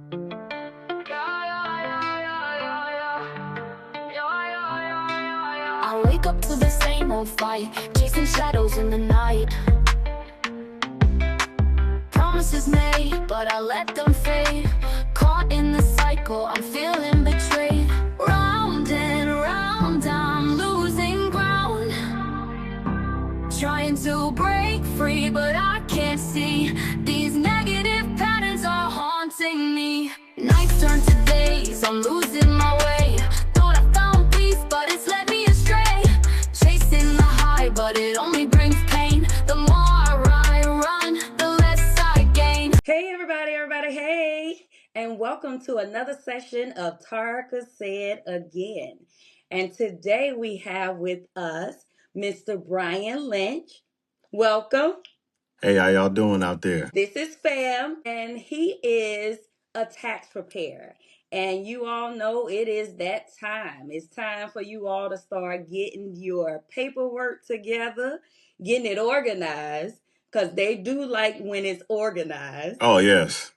I wake up to the same old fight, chasing shadows in the night. Promises made, but I let them fade. Caught in the cycle, I'm feeling betrayed. Round and round, I'm losing ground. Trying to break free, but I can't see. These negative patterns are haunting me. Nights turn to days, I'm losing my way. Thought I found peace, but it's led me astray. Chasing the high, but it only brings pain. The more I run, the less I gain. Hey everybody, hey, and welcome to another session of Taurecasayitagain. And today we have with us Mr. Brian Lynch. Welcome. Hey, how y'all doing out there? This is Fam, and he is a tax preparer. And you all know it is that time. It's time for you all to start getting your paperwork together, getting it organized, because they do like when it's organized. Oh, yes.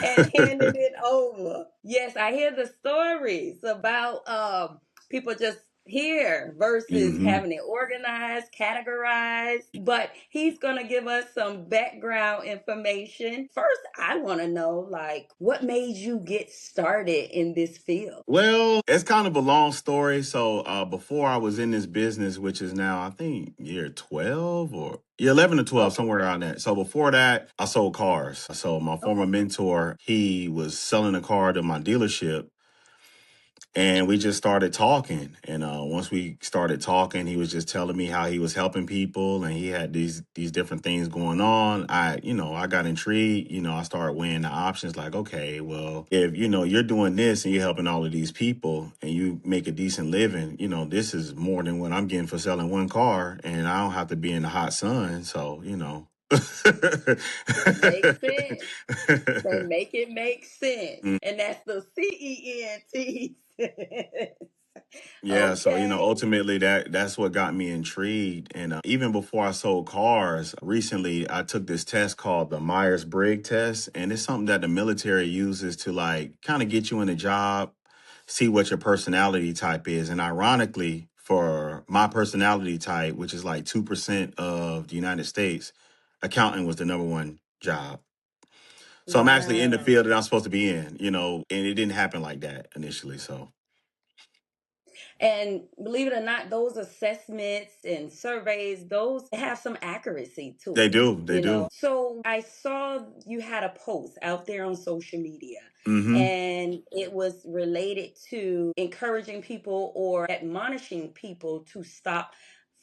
And handing it over. Yes, I hear the stories about people just here versus hmm having it organized, categorized. But he's gonna give us some background information. First, I want to know, like, what made you get started in this field? Well, it's kind of a long story. So, before I was in this business, which is now, I think, year 12 or year 11 or 12, Okay. somewhere around that. So, before that, I sold cars. So, my former Okay. mentor, he was selling a car to my dealership. And we just started talking. And once we started talking, he was just telling me how he was helping people and he had these different things going on. I got intrigued. I started weighing the options like, okay, well, if, you're doing this and you're helping all of these people and you make a decent living, this is more than what I'm getting for selling one car and I don't have to be in the hot sun. So, Makes sense. They make it make sense. And that's the CENT. Yeah, so Okay. ultimately that's what got me intrigued, and even before I sold cars, recently I took this test called the Myers-Briggs test, and it's something that the military uses to like kind of get you in a job, see what your personality type is, and ironically, for my personality type, which is like 2% of the United States, accounting was the number one job. So I'm actually in the Wow. field that I'm supposed to be in, and it didn't happen like that initially. So And believe it or not, those assessments and surveys, those have some accuracy to they it, do, they do. So I saw you had a post out there on social media, hmm and it was related to encouraging people or admonishing people to stop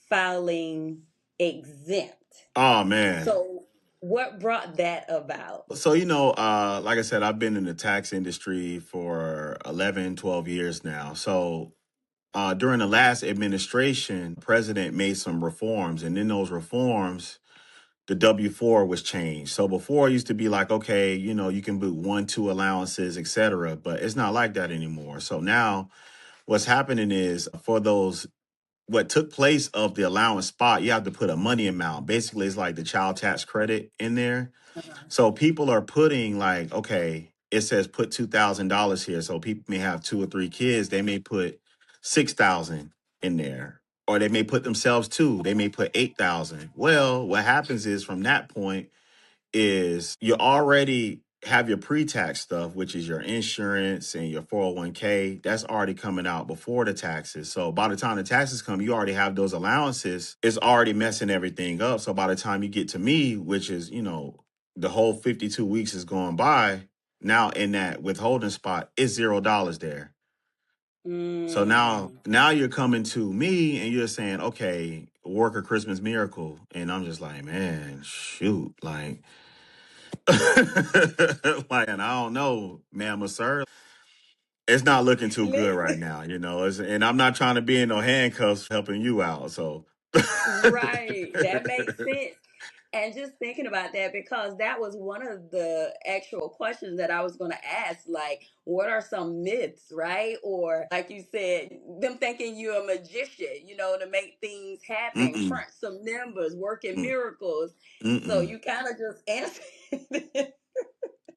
filing exempt. Oh man. So what brought that about? So, like I said, I've been in the tax industry for 11, 12 years now. So, during the last administration, the president made some reforms, and in those reforms, the W-4 was changed. So before it used to be like, okay, you can boot one, two allowances, et cetera, but it's not like that anymore. So now what's happening is for those what took place of the allowance spot, you have to put a money amount. Basically, it's like the child tax credit in there. Uh-huh. So people are putting like, okay, it says put $2,000 here. So people may have two or three kids. They may put 6,000 in there, or they may put themselves two. They may put 8,000. Well, what happens is from that point is you already have your pre-tax stuff, which is your insurance and your 401k. That's already coming out before the taxes. So by the time the taxes come, you already have those allowances. It's already messing everything up. So by the time you get to me, which is, the whole 52 weeks is going by, now in that withholding spot, it's $0 there. So now, Mm. now you're coming to me and you're saying, okay, work a Christmas miracle. And I'm just like, man, shoot, like, like, and I don't know, ma'am or sir. It's not looking too good right Listen. now, and I'm not trying to be in no handcuffs helping you out. So, Right. That makes sense. And just thinking about that, because that was one of the actual questions that I was going to ask. Like, what are some myths, right? Or, like you said, them thinking you're a magician, to make things happen, mm-mm, crunch some numbers, working mm, miracles. So mm-mm. you kind of just answered.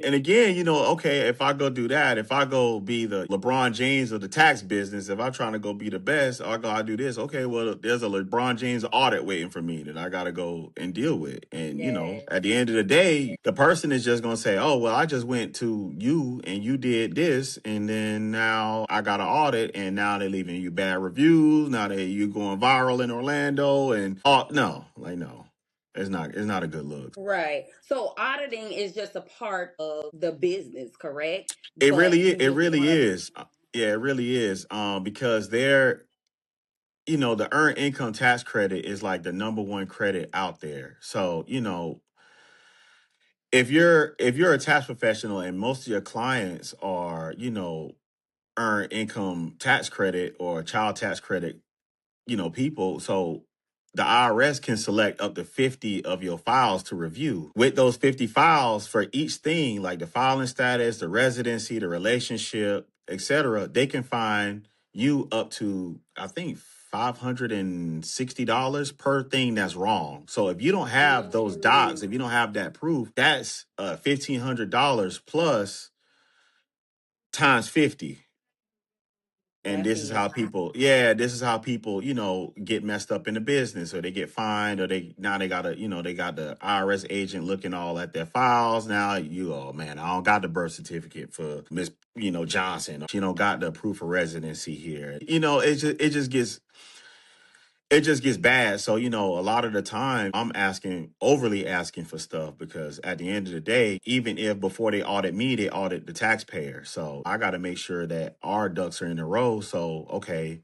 And again, okay, if I go do that, if I go be the LeBron James of the tax business, if I'm trying to go be the best, I do this. Okay, well, there's a LeBron James audit waiting for me that I got to go and deal with. And, Yes. at the end of the day, the person is just going to say, oh, well, I just went to you and you did this. And then now I got an audit and now they're leaving you bad reviews. Now you going viral in Orlando and, oh, no, like, no. It's not a good look. Right. So auditing is just a part of the business, correct? It But really, you it just really want to be is. Yeah, it really is. Because the earned income tax credit is like the number one credit out there. So, if you're a tax professional and most of your clients are, earned income tax credit or child tax credit people. So the IRS can select up to 50 of your files to review. With those 50 files for each thing, like the filing status, the residency, the relationship, etc., they can find you up to, I think, $560 per thing that's wrong. So if you don't have those docs, if you don't have that proof, that's $1,500 plus times 50. And That this is is how people, yeah, this is how people, get messed up in the business, or they get fined, or they gotta, they got the IRS agent looking all at their files. Now oh man, I don't got the birth certificate for Miss, Johnson. She don't got the proof of residency here. It just gets bad. So, a lot of the time I'm overly asking for stuff because at the end of the day, even if before they audit me, they audit the taxpayer. So I got to make sure that our ducks are in a row. So, okay,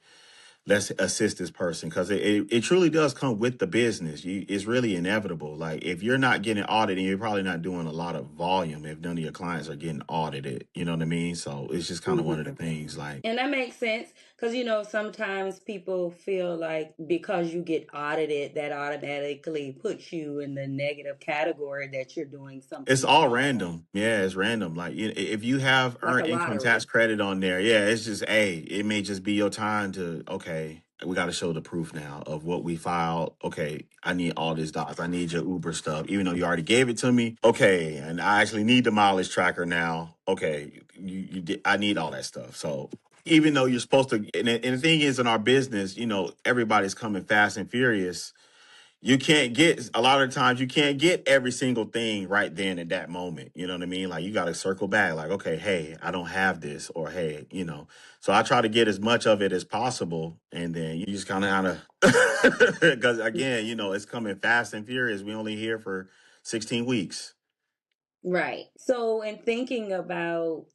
let's assist this person because it truly does come with the business. It's really inevitable. Like if you're not getting audited, you're probably not doing a lot of volume if none of your clients are getting audited. You know what I mean? So it's just kind of one of the things like, and that makes sense because sometimes people feel like because you get audited, that automatically puts you in the negative category that you're doing it's something all wrong, random. Yeah, it's random. Like if you have like a earned income tax lottery. credit on there, yeah, it's just it may just be your time to okay, we got to show the proof now of what we filed. Okay, I need all this docs. I need your Uber stuff, even though you already gave it to me. Okay, and I actually need the mileage tracker now. Okay, you did. I need all that stuff. So even though you're supposed to, and the thing is, in our business, everybody's coming fast and furious. You can't get a lot of times you can't get every single thing right then at that moment. You know what I mean? Like you got to circle back like, okay, hey, I don't have this or hey, so I try to get as much of it as possible. And then you just kind of because again, it's coming fast and furious. We only here for 16 weeks. Right. So, in thinking about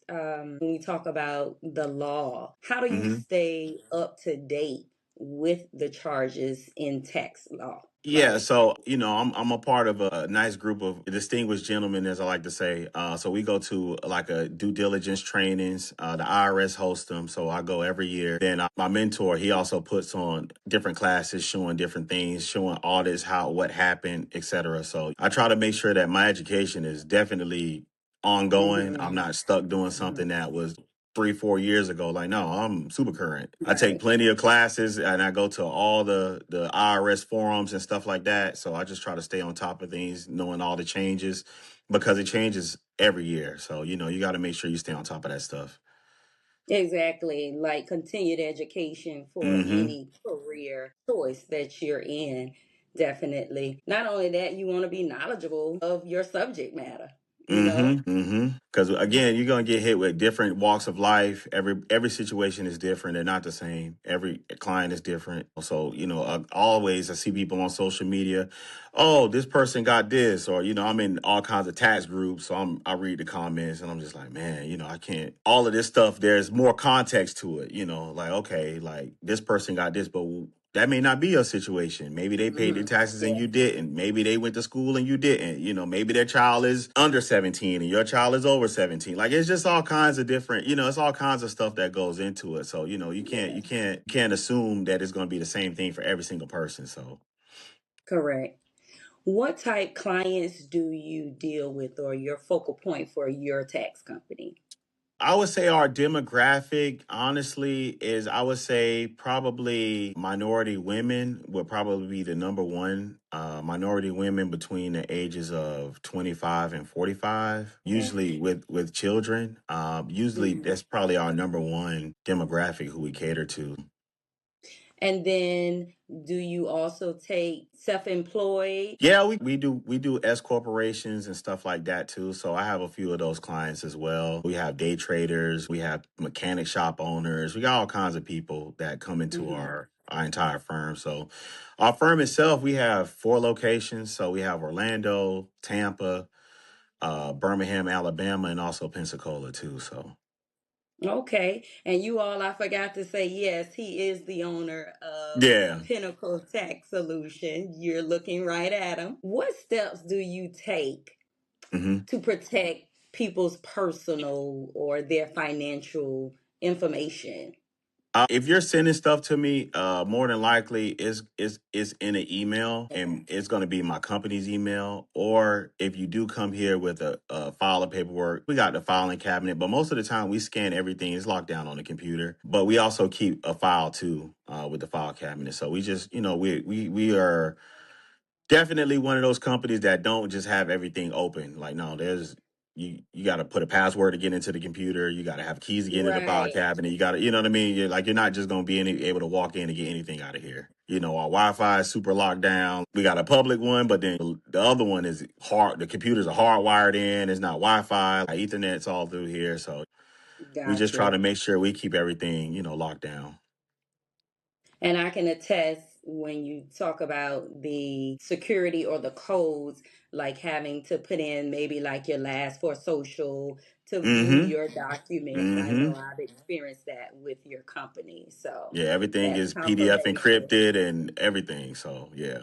when we talk about the law, how do you Mm-hmm. stay up to date with the charges in tax law? Yeah, Like, so I'm a part of a nice group of distinguished gentlemen, as I like to say. So we go to like a due diligence trainings. The IRS hosts them, so I go every year. Then my mentor, he also puts on different classes, showing different things, showing audits, what happened, etc. So I try to make sure that my education is definitely ongoing. I'm hmm not stuck doing something that was 3-4 years ago. Like, no, I'm super current. I take right. plenty of classes and I go to all the IRS forums and stuff like that. So I just try to stay on top of things, knowing all the changes because it changes every year. So, you got to make sure you stay on top of that stuff. Exactly. Like continued education for Mm-hmm. any career choice that you're in. Definitely. Not only that, you want to be knowledgeable of your subject matter, you know? Mm-hmm. Mm-hmm. Because again, you're gonna get hit with different walks of life. Every situation is different. They're not the same. Every client is different. So always I see people on social media. Oh, this person got this, or I'm in all kinds of tax groups. So I read the comments and I'm just like, man, I can't. All of this stuff. There's more context to it. Like okay, like this person got this, but that may not be your situation. Maybe they paid their hmm taxes and Yeah, you didn't. Maybe they went to school and you didn't. Maybe their child is under 17 and your child is over 17. Like it's just all kinds of different, it's all kinds of stuff that goes into it. So, you can't yeah, you can't you can't assume that it's going to be the same thing for every single person. So, correct. What type clients do you deal with or your focal point for your tax company? I would say our demographic, honestly, is I would say probably minority women would probably be the number one. Minority women between the ages of 25 and 45, usually with children. Usually Mhm. that's probably our number one demographic who we cater to. And then do you also take self-employed? Yeah, we do S corporations and stuff like that too. So I have a few of those clients as well. We have day traders, we have mechanic shop owners, we got all kinds of people that come into Mhm. our entire firm. So our firm itself, we have 4 locations. So we have Orlando, Tampa, Birmingham, Alabama, and also Pensacola too. So Okay. And you all, I forgot to say, yes, he is the owner of yeah. Pinnacle Tax Solution. You're looking right at him. What steps do you take Mhm. to protect people's personal or their financial information? If you're sending stuff to me, more than likely is in an email, and it's going to be my company's email. Or if you do come here with a file of paperwork, we got the filing cabinet. But most of the time, we scan everything. It's locked down on the computer. But we also keep a file too with the file cabinet. So we just, we are definitely one of those companies that don't just have everything open. Like, no, there's you got to put a password to get into the computer. You got to have keys to get into the file Right. cabinet. You got to, you know what I mean? You're not just going to be able to walk in and get anything out of here. Our Wi-Fi is super locked down. We got a public one, but then the other one is hard. The computers are hardwired in. It's not Wi-Fi. Ethernet's all through here. So we just try Gotcha. to make sure we keep everything, locked down. And I can attest when you talk about the security or the codes, like having to put in maybe like your last four social to view Mm-hmm. your documents. I know Mm-hmm. I've experienced that with your company. So Yeah, everything that's is PDF confirmation. encrypted and everything. So yeah.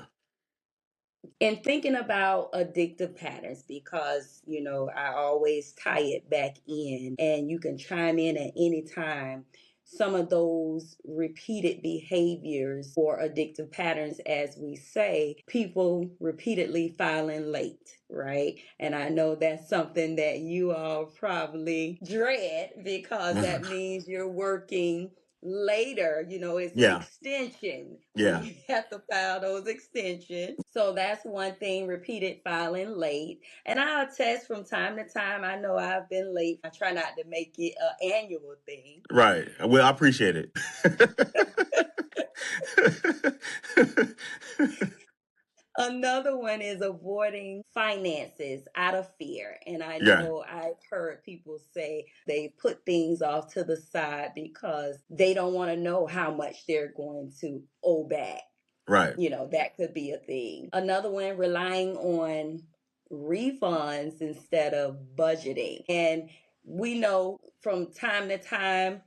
And thinking about addictive patterns, because I always tie it back in, and you can chime in at any time. Some of those repeated behaviors or addictive patterns, as we say, people repeatedly filing late, right? And I know that's something that you all probably dread, because that means you're working later. It's an Yeah. extension when Yeah. you have to file those extensions. So that's one thing, repeated filing late. And I'll attest from time to time, I know I've been late. I try not to make it an annual thing. Right. Well, I appreciate it. Another one is avoiding finances out of fear. And I Yeah. know I've heard people say they put things off to the side because they don't want to know how much they're going to owe back. Right. That could be a thing. Another one, relying on refunds instead of budgeting. And we know from time to time,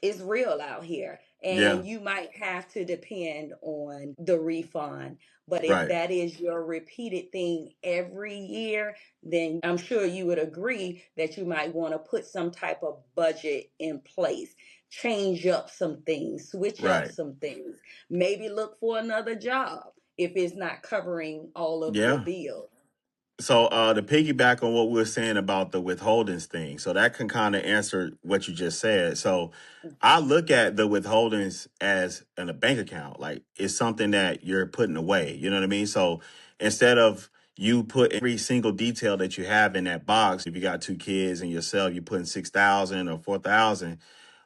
it's real out here, Yeah. and you might have to depend on the refund. But if Right. that is your repeated thing every year, then I'm sure you would agree that you might want to put some type of budget in place, change up some things, switch up Right. some things, maybe look for another job if it's not covering all of your Yeah. bills. So to piggyback on what we were saying about the withholdings thing, so that can kind of answer what you just said. So I look at the withholdings as in a bank account, like it's something that you're putting away. You know what I mean? So instead of you put every single detail that you have in that box, if you got 2 kids and yourself, you putting 6,000 or 4,000.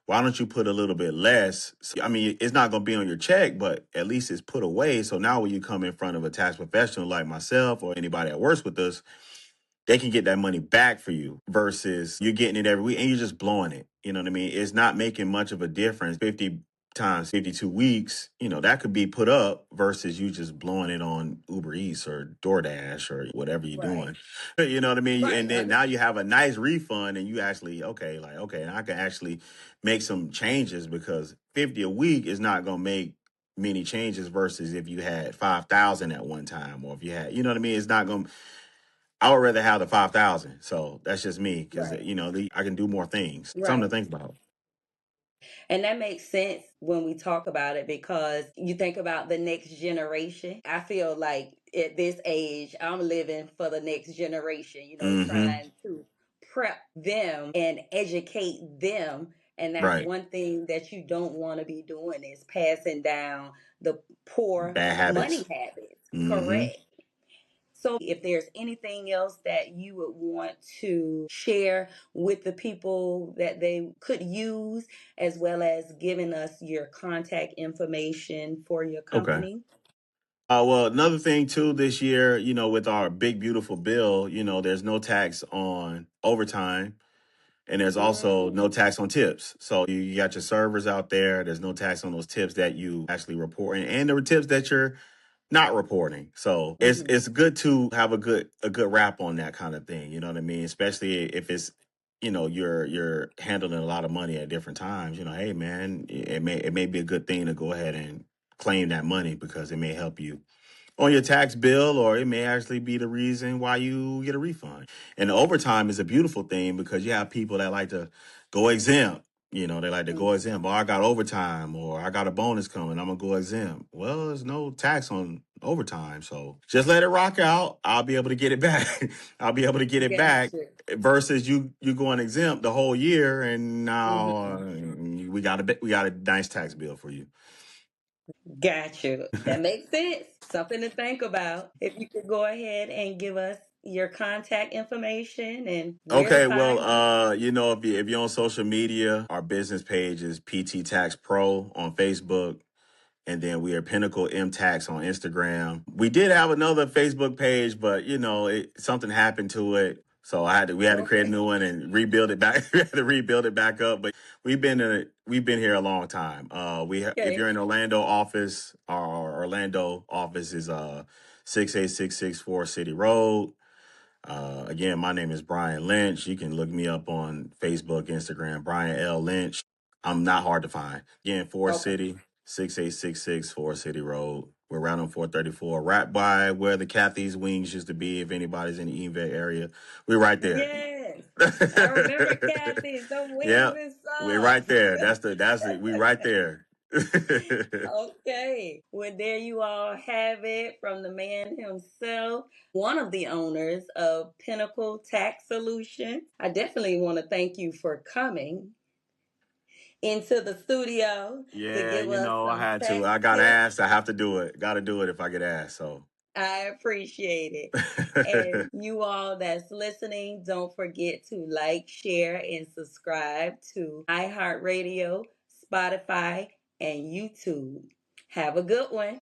Why don't you put a little bit less? I mean, it's not going to be on your check, but at least it's put away. So now when you come in front of a tax professional like myself or anybody that works with us, they can get that money back for you versus you're getting it every week and you're just blowing it. You know what I mean? It's not making much of a difference. 50 times 52 weeks, that could be put up versus you just blowing it on Uber Eats or DoorDash or whatever you're Right. doing. You know what I mean? Right. And then now you have a nice refund and you actually, okay, like, okay, I can actually make some changes because 50 a week is not going to make many changes versus if you had 5,000 at one time or if you had, you know what I mean? It's not going to, I would rather have the 5,000. So that's just me because, Right. I can do more things. Something Right. to think about. And that makes sense when we talk about it, because you think about the next generation. I feel like at this age, I'm living for the next generation, Mm-hmm. trying to prep them and educate them. And that's Right. one thing that you don't want to be doing is passing down the poor Bad money habits. habits. Hmm. Correct. So, if there's anything else that you would want to share with the people that they could use, as well as giving us your contact information for your Okay. company. Well, another thing too this year, with our big beautiful bill, there's no tax on overtime, and there's also no Mm-hmm. tax on tips. So you got your servers out there. There's no tax on those tips that you actually report, and the tips that you're not reporting. So Mm-hmm. it's good to have a good wrap on that kind of thing. You know what I mean? Especially if it's you're handling a lot of money at different times. Hey man, it may be a good thing to go ahead and claim that money because it may help you on your tax bill, or it may actually be the reason why you get a refund. And the overtime is a beautiful thing because you have people that like to go exempt. They like to go exempt. Oh, I got overtime, or I got a bonus coming. I'm gonna go exempt. Well, there's no tax on overtime, so just let it rock out. I'll be able to get it back. I'll be able to get it back. Gotcha. Versus you going exempt the whole year, and now Mm-hmm. we got a nice tax bill for you. Gotcha. That makes sense. Something to think about. If you could go ahead and give us your contact information and where to Okay, well, find you. if you're on social media, our business page is PT Tax Pro on Facebook, and then we are Pinnacle M Tax on Instagram. We did have another Facebook page, but something happened to it, so we had to create a Okay. new one and rebuild it back. We had to rebuild it back up, but we've been here a long time. If Okay. you're in Orlando office, our Orlando office is 68664 City Road. Again, my name is Brian Lynch. You can look me up on Facebook, Instagram, Brian L. Lynch. I'm not hard to find. Again, Forest Okay. City, 6866 Forest City Road. We're right on 434, right by where the Kathy's Wings used to be. If anybody's in the Evet area, we're right there. Yes. I remember Kathy's, the wings Yeah, and we're sauce. right there. We right there. Okay. Well, there you all have it from the man himself, one of the owners of Pinnacle Tax Solutions. I definitely want to thank you for coming into the studio to Yeah, give us I some had to. tax I got tips. asked. I have to do it. Got to do it if I get asked. So. I appreciate it. And you all that's listening, don't forget to like, share, and subscribe to iHeartRadio, Spotify, and YouTube. Have a good one.